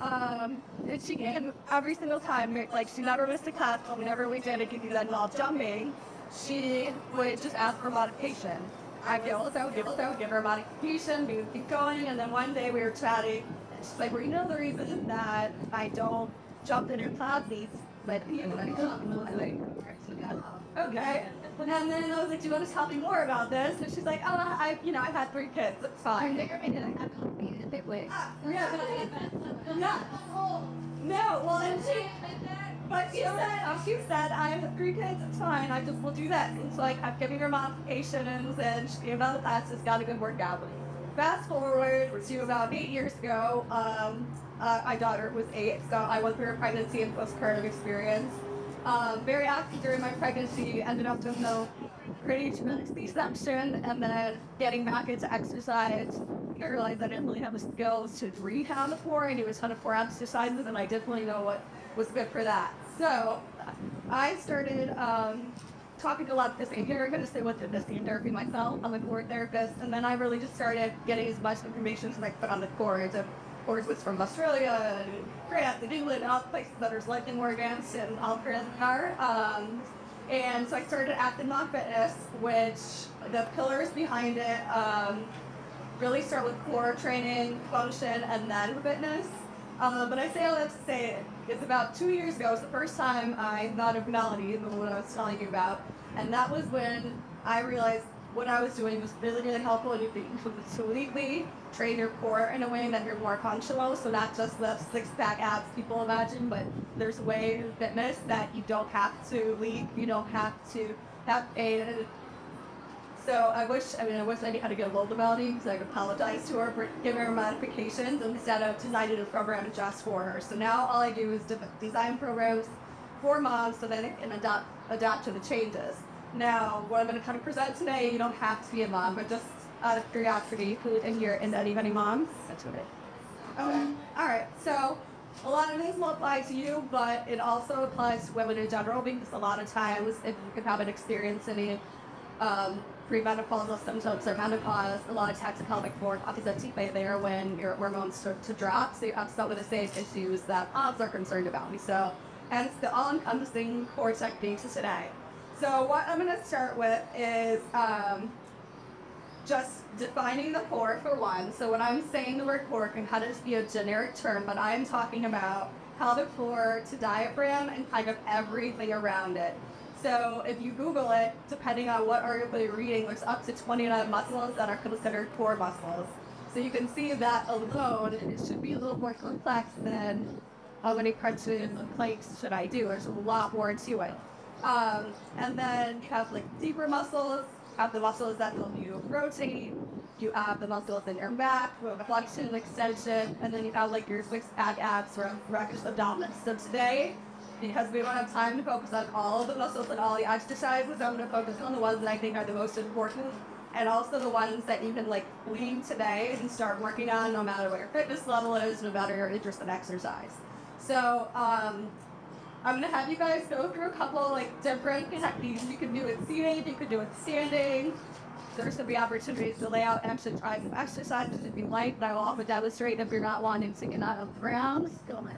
and she came every single time. Like, she never missed a class. Whenever we did a give you that while jumping, she would just ask for modification. I'd give her a modification, we would keep going, and then one day we were chatting, and she's like, well, you know the reason that I don't jump in your class seats, but you know, I'm like, okay. And then I was like, do you want to tell me more about this? And she's like, oh, I've had 3 kids. It's fine. Yeah. No, well, and she said, I have 3 kids, it's fine, I just will do that. It's like, I'm giving her modifications, and she came out of the class, just got a good workout. Fast forward to about 8 years ago, my daughter was 8, so I went through a pregnancy and postpartum experience. Very active during my pregnancy, ended up with no pretty traumatic C-section, and then getting back into exercise. I realized I didn't really have the skills to rehab before. I knew a ton of core exercises, and I didn't really know what was good for that. So I started talking to a lot of physical therapists. I went to physical therapy myself. I'm a core therapist, and then I really just started getting as much information as I could on the core. The core was from Australia, and France, and England, and all the places that are slightly more advanced and all the are. And so I started Active Non-Fitness, which the pillars behind it really start with core training, function, and then fitness. But I say all that to say it's about 2 years ago. It was the first time I thought of reality, the one I was telling you about. And that was when I realized what I was doing was really, really helpful, and you can completely train your core in a way that you're more functional. So not just the six-pack abs people imagine, but there's a way in fitness that you don't have to leave, you don't have to have a. So I wish I knew how to get a hold of Melody, because I could apologize to her for giving her modifications instead of designing a program just for her. So now all I do is design programs for moms so that they can adapt to the changes. Now, what I'm going to kind of present today, you don't have to be a mom, but just out of curiosity, who in here is any moms? That's what it is. Okay. All right. So a lot of these will apply to you, but it also applies to women in general, because a lot of times if you can have an experience any premenopausal symptoms or menopause, a lot of times the pelvic floor opposite there when your hormones start to drop, so you have some of the same issues that moms are concerned about. So, hence the all-encompassing core techniques today. So what I'm going to start with is just defining the core for one. So when I'm saying the word core, it can kind of just be a generic term, but I'm talking about pelvic floor to diaphragm and kind of everything around it. So if you Google it, depending on what article you're reading, there's up to 29 muscles that are considered core muscles. So you can see that alone, it should be a little more complex than how many crunches and planks should I do. There's a lot more to it. And then you have like deeper muscles, you have the muscles that help you rotate, you have the muscles in your back, flexion and extension, and then you have like your six-pack abs or rectus abdominis. So today, because we don't have time to focus on all of the muscles and all the exercises, I'm going to focus on the ones that I think are the most important, and also the ones that you can like leave today and start working on, no matter what your fitness level is, no matter your interest in exercise. So I'm going to have you guys go through a couple like different techniques. You can do it seated, you can do it standing. There's going to be opportunities to lay out exercises if you like, but I will also demonstrate if you're not wanting to get out of the ground. Go ahead.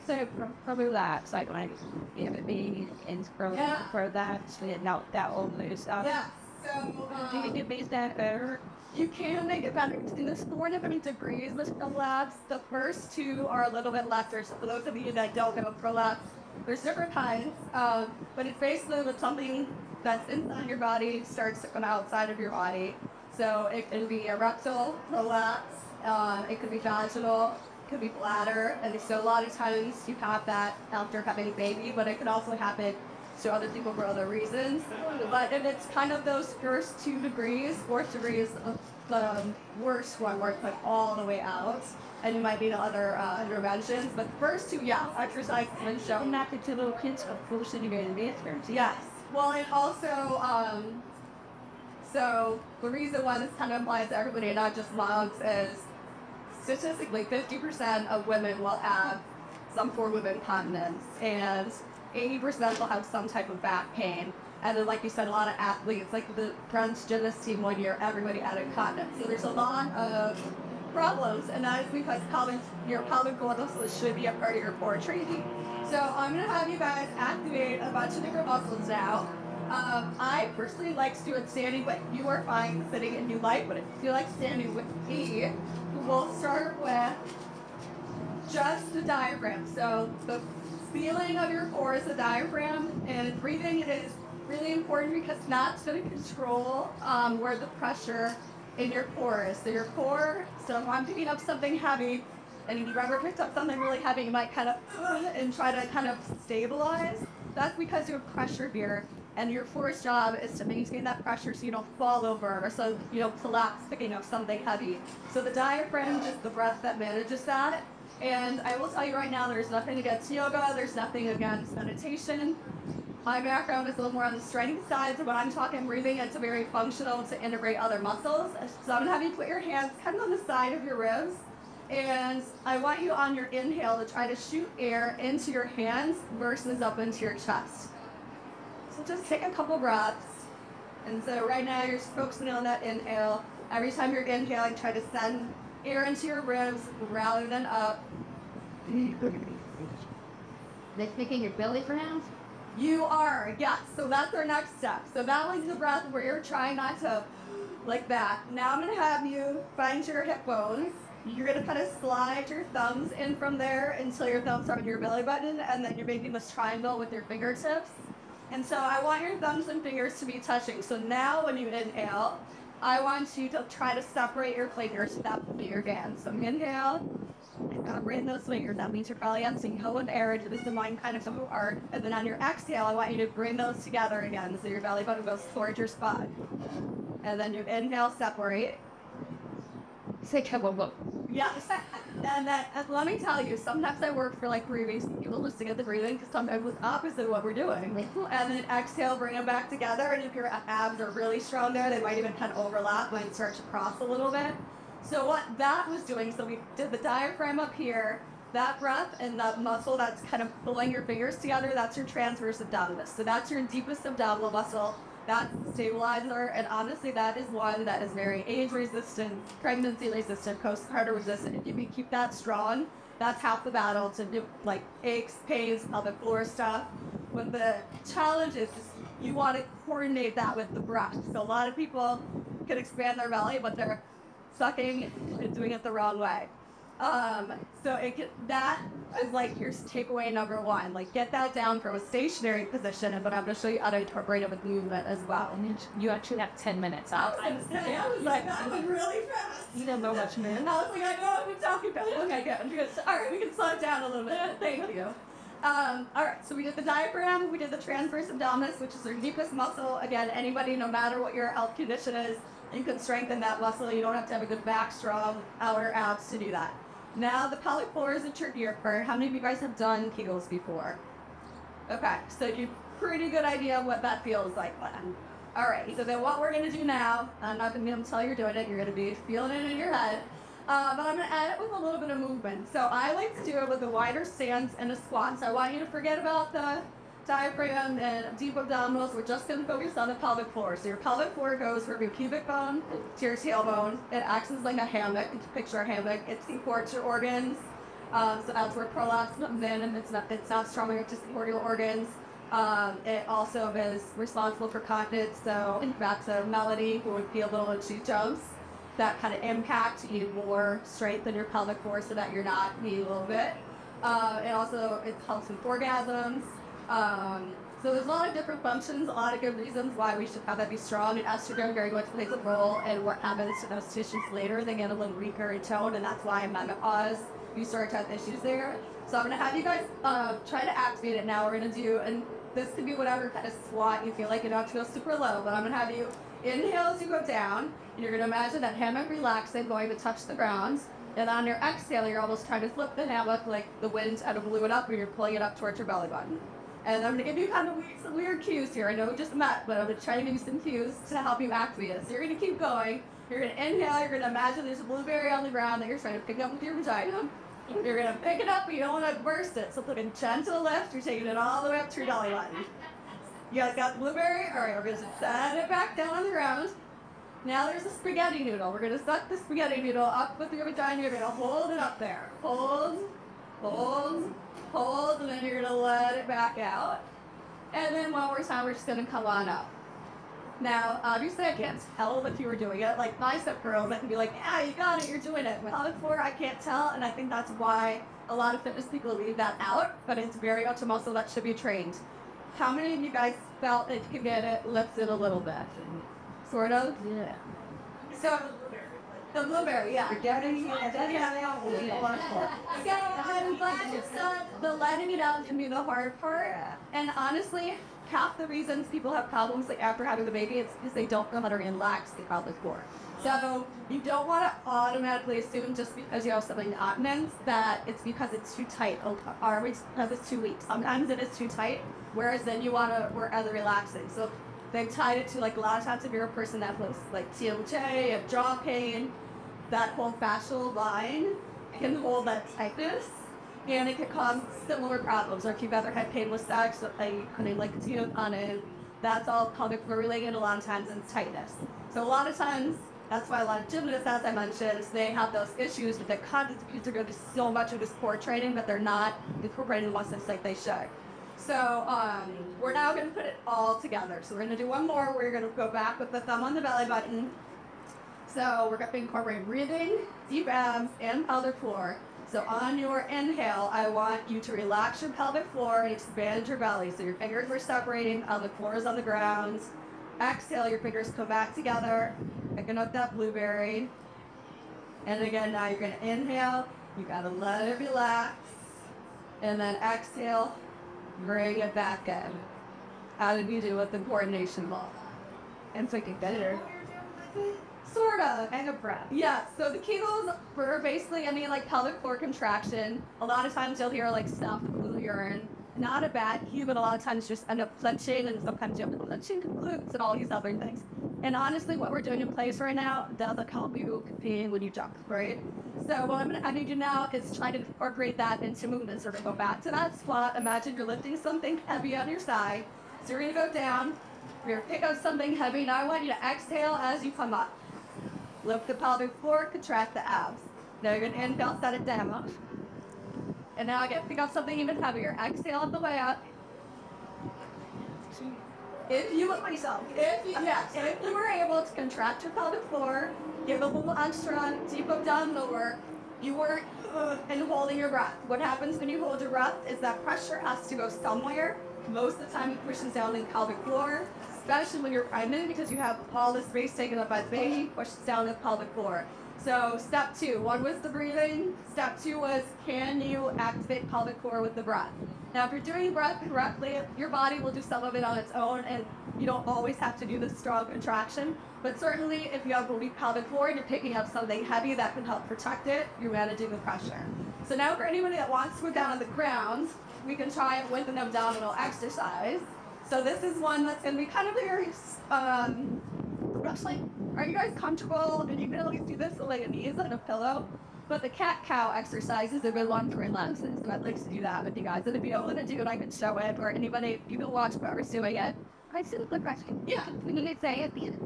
So probably that, so I might give it being in for that, no, that will lose up. Yeah, so do you can make that better? You can make it better. There's 4 different degrees with prolapse. The first 2 are a little bit lesser, so for those of you that don't know prolapse, there's different kinds, but it's basically when something that's inside your body starts to come outside of your body. So it can be a rectal prolapse, it could be vaginal, it could be bladder, and so a lot of times you have that after having a baby, but it could also happen to other people for other reasons. But if it's kind of those first 2 degrees, 4th degree is the worst one, where it's like all the way out, and you might need other interventions. But the first 2, exercise and show. And that to little kids of pushing you in the advanced. Yes. Well, and also, so the reason why this kind of applies to everybody, and not just moms, is statistically 50% of women will have some form of incontinence, and 80% will have some type of back pain. And then, like you said, a lot of athletes, like the French gymnast team 1 year, everybody added continence. So there's a lot of problems, and that is because your pelvic floor muscles should be a part of your core training. So I'm going to have you guys activate a bunch of different muscles now. I personally like to do it standing, but you are fine sitting and you like, but if you feel like standing with me, we'll start with just the diaphragm. So the feeling of your core is the diaphragm, and breathing is really important because that's going to control where the pressure in your core is. So your core, so if I'm picking up something heavy, and if you've ever picked up something really heavy, you might kind of and try to kind of stabilize. That's because you have pressure here, and your force job is to maintain that pressure so you don't fall over or so you don't collapse picking up something heavy. So the diaphragm is the breath that manages that. And I will tell you right now, there's nothing against yoga, there's nothing against meditation. My background is a little more on the strength side, so when I'm talking breathing, it's very functional to integrate other muscles. So I'm going to have you put your hands kind of on the side of your ribs, and I want you on your inhale to try to shoot air into your hands versus up into your chest. So just take a couple breaths. And so right now you're focusing on that inhale. Every time you're inhaling, try to send air into your ribs rather than up. They're picking your belly for now? You are, yes. So that's our next step. So that was the breath where you're trying not to, like that. Now I'm going to have you find your hip bones. You're going to kind of slide your thumbs in from there until your thumbs are on your belly button, and then you're making this triangle with your fingertips. And so I want your thumbs and fingers to be touching. So now when you inhale, I want you to try to separate your fingers. That will be your dance. So inhale, right in those fingers. That means you're probably holding air into this mind kind of some art. And then on your exhale, I want you to bring those together again. So your belly button goes towards your spine. And then you inhale, separate. Say come. Yes. And then, let me tell you, sometimes I work for like 3 weeks, people just to get the breathing, because sometimes it's opposite of what we're doing. And then exhale, bring them back together, and if your abs are really strong there, they might even kind of overlap, might start to cross a little bit. So what that was doing, so we did the diaphragm up here, that breath and that muscle that's kind of pulling your fingers together, that's your transverse abdominis. So that's your deepest abdominal muscle. That's the stabilizer, and honestly, that is one that is very age-resistant, pregnancy-resistant, postpartum resistant. If you can keep that strong, that's half the battle to do, like, aches, pains, pelvic floor stuff. But the challenge is you want to coordinate that with the breath. So a lot of people can expand their belly, but they're sucking and doing it the wrong way. That is like your takeaway number one. Like, get that down from a stationary position, but I'm going to show you how to incorporate it with movement as well. And you actually have 10 minutes I out. was like, that went really fast. You don't know much, man. I was like, I know what I'm talking about. Okay, good. All right, we can slow it down a little bit. Thank you. All right, so we did the diaphragm, we did the transverse abdominis, which is your deepest muscle. Again, anybody, no matter what your health condition is, you can strengthen that muscle. You don't have to have a good back, strong outer abs to do that. Now the pelvic floor is a trickier part. How many of you guys have done Kegels before? Okay, so you have a pretty good idea of what that feels like then. All right, so then what we're going to do now, I'm not going to be able to tell you you're doing it. You're going to be feeling it in your head. But I'm going to add it with a little bit of movement. So I like to do it with a wider stance and a squat. So I want you to forget about the diaphragm and deep abdominals. We're just going to focus on the pelvic floor. So your pelvic floor goes from your pubic bone to your tailbone. It acts as like a hammock. Picture a hammock. It supports your organs. So that's where prolapse comes in, and it's not strong enough to support your organs. It also is responsible for continence. So back to Melody, who would feel little when she jumps. That kind of impact, you need more strength in your pelvic floor so that you're not needing a little bit. It helps with orgasms. So there's a lot of different functions, a lot of good reasons why we should have that be strong. And estrogen very much plays a role in what happens to those tissues later. They get a little weaker in tone, and that's why in menopause you start to have issues there. So I'm going to have you guys try to activate it now. We're going to do, and this could be whatever kind of squat you feel like. You don't have to go super low, but I'm going to have you inhale as you go down, and you're going to imagine that hammock relaxing, going to touch the ground. And on your exhale, you're almost trying to flip the hammock like the wind kind of blew it up, and you're pulling it up towards your belly button. And I'm going to give you kind of some weird cues here. I know we just met, but I'm going to try to give you some cues to help you activate it. So you're going to keep going. You're going to inhale. You're going to imagine there's a blueberry on the ground that you're trying to pick up with your vagina. You're going to pick it up, but you don't want to burst it. So put a gentle lift. You're taking it all the way up to your belly button. You guys got the blueberry? All right, we're going to set it back down on the ground. Now there's a spaghetti noodle. We're going to suck the spaghetti noodle up with your vagina. You're going to hold it up there. Hold, and then you're going to let it back out. And then one more time, we're just going to come on up. Now, obviously, I can't tell if you were doing it. Like bicep curls, I can be like, yeah, you got it, you're doing it. With pelvic floor, I can't tell, and I think that's why a lot of fitness people leave that out, but it's very much a muscle that should be trained. How many of you guys felt that you could get it lifted a little bit? Sort of? Yeah. So, the blueberry, yeah. Getting it out. The letting it out can be the hard part. And honestly, half the reasons people have problems like after having the baby is because they don't know how to relax the pelvic floor. So you don't want to automatically assume just because you have something incontinence that it's because it's too tight, or it's because it's too weak. Sometimes it is too tight, whereas then you want to work on the relaxing. So they've tied it to like a lot of times if you're a person that has like TMJ, you have jaw pain, that whole fascial line can hold that tightness. And it can cause similar problems. Or if you've ever had pain with sex, putting like a tube on it, that's all pelvic floor related a lot of times, and it's tightness. So a lot of times, that's why a lot of gymnasts, as I mentioned, they have those issues with their content because they're going to do so much of this core training that they're not incorporating muscles like they should. So we're now going to put it all together. So we're going to do one more. We're going to go back with the thumb on the belly button. So we're going to incorporate breathing, deep abs, and pelvic floor. So on your inhale, I want you to relax your pelvic floor and expand your belly. So your fingers are separating, pelvic floor is on the ground. Exhale, your fingers come back together, picking up that blueberry. And again, now you're going to inhale, you got to let it relax. And then exhale, bring it back in. How did you do with the coordination ball? And so you can get it. Sort of. And a breath. Yeah, so the Kegels were basically, like pelvic floor contraction. A lot of times you'll hear like stuff, blue urine. Not a bad cue, but a lot of times just end up clenching, and sometimes you have clenching glutes and all these other things. And honestly, what we're doing in place right now doesn't help you compete when you jump, right? So what I need you now is try to incorporate that into movements. We're going to go back to that squat. Imagine you're lifting something heavy on your side. So you're going to go down. You're going to pick up something heavy. Now I want you to exhale as you come up. Lift the pelvic floor, contract the abs. Now you're going to inhale, set it down. And now again, pick up something even heavier. Exhale on the way up. If you were able to contract your pelvic floor, give a little extra deep abdominal work, you weren't and holding your breath. What happens when you hold your breath is that pressure has to go somewhere. Most of the time it pushes down the pelvic floor, especially when you're pregnant because you have all this space taken up by the baby, pushes down the pelvic floor. So step 2, one was the breathing. Step 2 was, can you activate pelvic floor with the breath? Now, if you're doing breath correctly, your body will do some of it on its own, and you don't always have to do the strong contraction. But certainly, if you have a weak pelvic floor and you're picking up something heavy that can help protect it, you're managing the pressure. So now for anybody that wants to go down on the ground, we can try it with an abdominal exercise. So this is one that's going to be kind of very, like, are you guys comfortable? And you can only do this with like your knees on a pillow. But the cat-cow exercise is a good one for relaxing. So I'd like to do that with you guys. And if you don't want to do it, I can show it. Or anybody, you can watch whoever's doing it. I see the clip actually. Yeah. When you say it, it's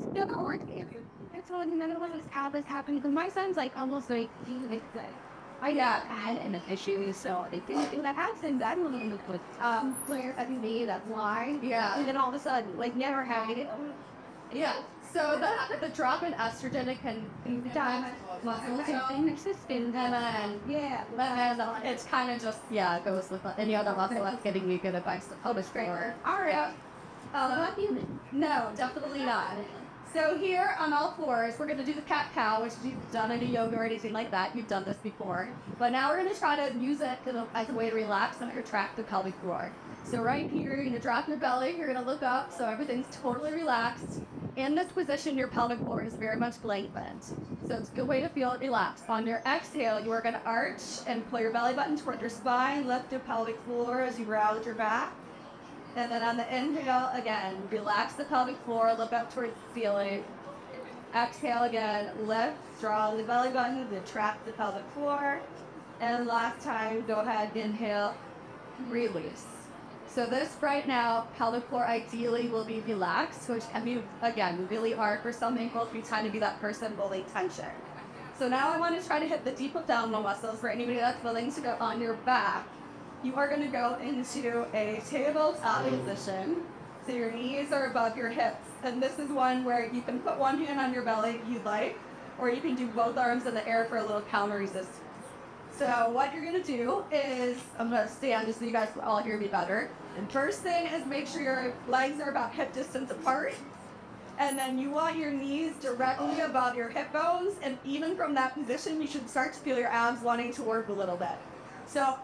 still not working. It's all in the middle of this happening. Because my son's like almost like, I had an issue, so they didn't do that happens. I don't know what player me, that's why. Yeah. And then all of a sudden, like never having it. Yeah. So the drop in estrogen, it can it's kind of just, it goes with any other muscle that's getting you good advice to publish grammar. All right. No, definitely not. So here on all fours, we're going to do the cat-cow, which you've done in a yoga or anything like that. You've done this before. But now we're going to try to use it as a way to relax and contract the pelvic floor. So right here, you're going to drop your belly. You're going to look up so everything's totally relaxed. In this position, your pelvic floor is very much lengthened. So it's a good way to feel it relaxed. On your exhale, you are going to arch and pull your belly button toward your spine. Lift your pelvic floor as you round your back. And then on the inhale, again, relax the pelvic floor, look up towards the ceiling. Exhale again, lift, draw the belly button, contract the pelvic floor. And last time, go ahead, inhale, release. So this right now, pelvic floor ideally will be relaxed, which can be, again, really hard for some people if you tend to be that person building tension. So now I want to try to hit the deep abdominal muscles for anybody that's willing to go on your back. You are going to go into a tabletop position. So your knees are above your hips. And this is one where you can put one hand on your belly if you'd like, or you can do both arms in the air for a little counter resistance. So what you're going to do is, I'm going to stand just so you guys can all hear me better. And first thing is make sure your legs are about hip distance apart. And then you want your knees directly above your hip bones. And even from that position, you should start to feel your abs wanting to work a little bit. So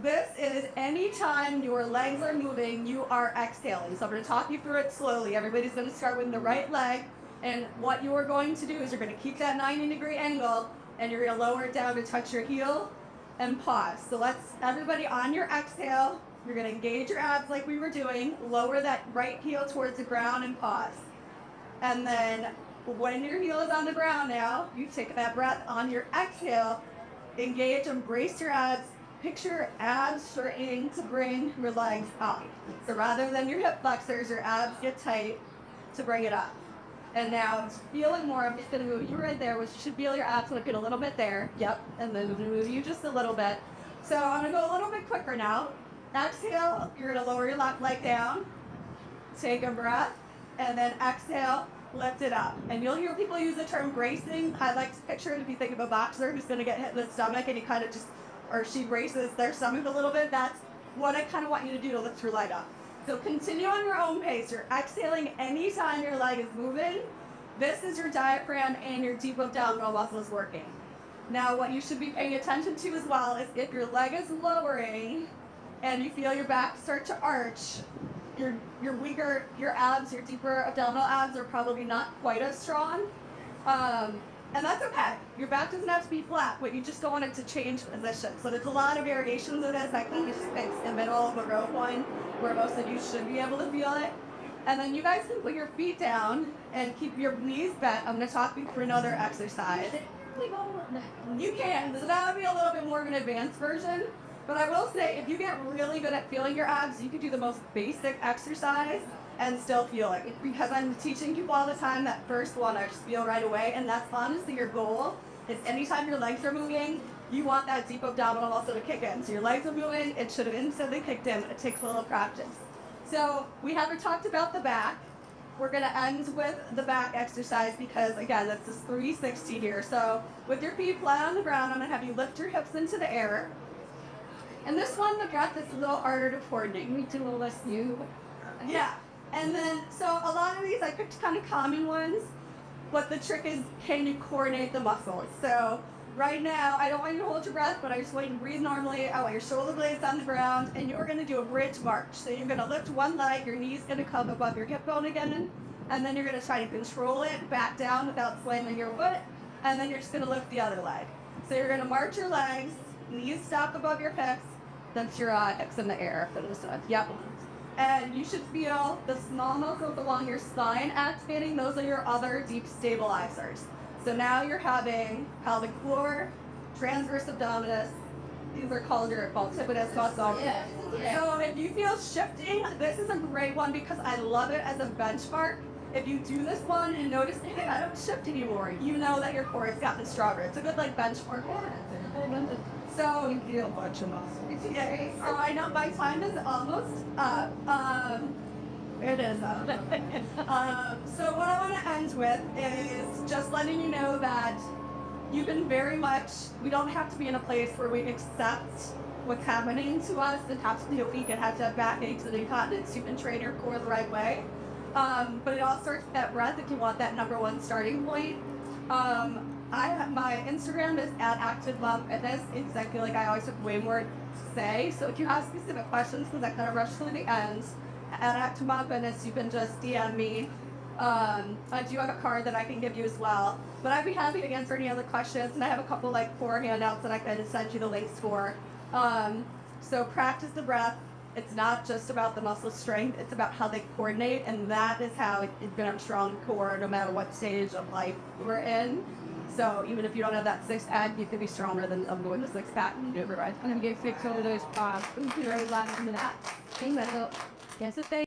this is anytime your legs are moving, you are exhaling. So I'm going to talk you through it slowly. Everybody's going to start with the right leg. And what you are going to do is you're going to keep that 90-degree angle, and you're going to lower it down to touch your heel and pause. So let's, everybody on your exhale, you're going to engage your abs like we were doing, lower that right heel towards the ground and pause. And then when your heel is on the ground now, you take that breath on your exhale, engage and brace your abs. Picture your abs straightening to bring your legs up. So rather than your hip flexors, your abs get tight to bring it up. And now it's feeling more. I'm just going to move you right there, which you should feel your abs looking a little bit there. Yep. And then I'm going to move you just a little bit. So I'm going to go a little bit quicker now. Exhale, you're going to lower your left leg down. Take a breath. And then exhale, lift it up. And you'll hear people use the term bracing. I like to picture it if you think of a boxer who's going to get hit in the stomach and he kind of just, or she braces their stomach a little bit. That's what I kind of want you to do to lift your leg up. So continue on your own pace. You're exhaling anytime your leg is moving. This is your diaphragm and your deep abdominal muscles working. Now what you should be paying attention to as well is if your leg is lowering and you feel your back start to arch, your weaker, your abs, your deeper abdominal abs are probably not quite as strong. And that's okay. Your back doesn't have to be flat, but you just don't want it to change position. So there's a lot of variations of this. I think it's just in the middle of the road one, where most of you should be able to feel it. And then you guys can put your feet down and keep your knees bent. I'm going to talk you through another exercise. You can. So that would be a little bit more of an advanced version. But I will say, if you get really good at feeling your abs, you can do the most basic exercise and still feel it. Because I'm teaching people all the time that first one I just feel right away, and that's honestly your goal. Is anytime your legs are moving, you want that deep abdominal muscle to kick in. So your legs are moving, it should have instantly kicked in. It takes a little practice. So we haven't talked about the back. We're going to end with the back exercise because, again, that's this 360 here. So with your feet flat on the ground, I'm going to have you lift your hips into the air. And this one, the breath is a little harder to coordinate. We do a little less new. Yeah. And then, so a lot of these, I picked kind of common ones, but the trick is, can you coordinate the muscles? So right now, I don't want you to hold your breath, but I just want you to breathe normally. I want your shoulder blades on the ground, and you're going to do a bridge march. So you're going to lift one leg, your knee's going to come above your hip bone again, and then you're going to try to control it back down without slamming your foot, and then you're just going to lift the other leg. So you're going to march your legs, knees stop above your hips, that's your hips in the air for this one. Yep. And you should feel the small muscles along your spine activating. Those are your other deep stabilizers. So now you're having pelvic floor, transverse abdominis. These are called your multifidus muscle. Yeah. So if you feel shifting, this is a great one because I love it as a benchmark. If you do this one and notice, hey, I don't shift anymore, you know that your core has gotten stronger. It's a good benchmark. So you feel a bunch of muscles. Yeah. So I know my time is almost up. It is up. So what I want to end with is just letting you know that you can very much, we don't have to be in a place where we accept what's happening to us and have to feel weak and have to have backaches and incontinence. You can train your core the right way. But it all starts with that breath if you want that number one starting point. My Instagram is @ActiveMomFitness because I feel like I always have way more to say. So if you have specific questions, because I kind of rushed through the ends, @ActiveMomFitness, you can just DM me. I do have a card that I can give you as well. But I'd be happy to answer any other questions. And I have a couple core handouts that I can send you the links for. So practice the breath. It's not just about the muscle strength, it's about how they coordinate, and that is how it's been a strong core no matter what stage of life we're in. So even if you don't have that six pack, you can be stronger than I'm going to six pack. I'm going to get fixed over those spots. I'm very glad to that. Here's the thing.